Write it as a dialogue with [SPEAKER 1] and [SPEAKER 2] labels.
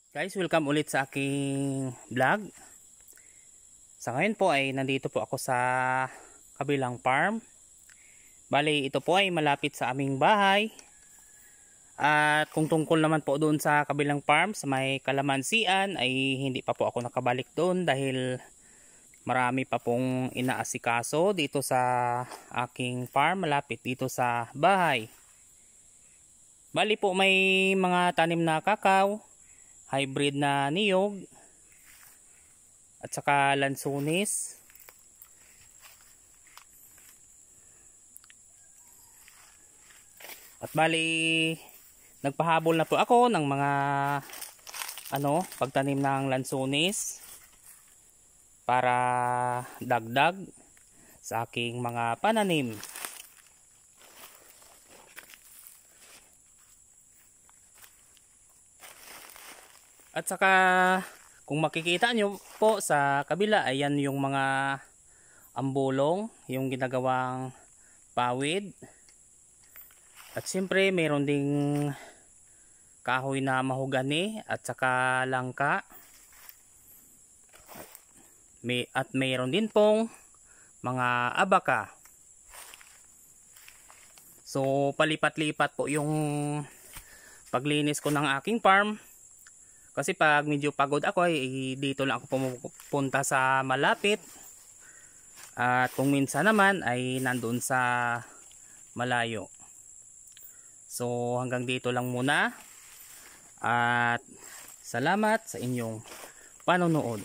[SPEAKER 1] Guys, welcome ulit sa aking vlog. Sa ngayon po ay nandito po ako sa kabilang farm. Bali, ito po ay malapit sa aming bahay. At kung tungkol naman po doon sa kabilang farm, sa may kalamansian, ay hindi pa po ako nakabalik doon dahil marami pa pong inaasikaso dito sa aking farm malapit dito sa bahay. Bali po may mga tanim na kakao, hybrid na niyog at saka lansunis. At bali nagpahabol na po ako ng mga pagtanim ng lansunis para dagdag sa aking mga pananim. At saka kung makikita nyo po sa kabila, ayan yung mga ambulong, yung ginagawang pawid. At siyempre mayroon ding kahoy na mahogani at saka langka. At mayroon din pong mga abaka. So palipat-lipat po yung paglinis ko ng aking farm. Kasi pag medyo pagod ako ay dito lang ako pumupunta sa malapit. At kung minsan naman ay nandun sa malayo. So hanggang dito lang muna. At salamat sa inyong panonood.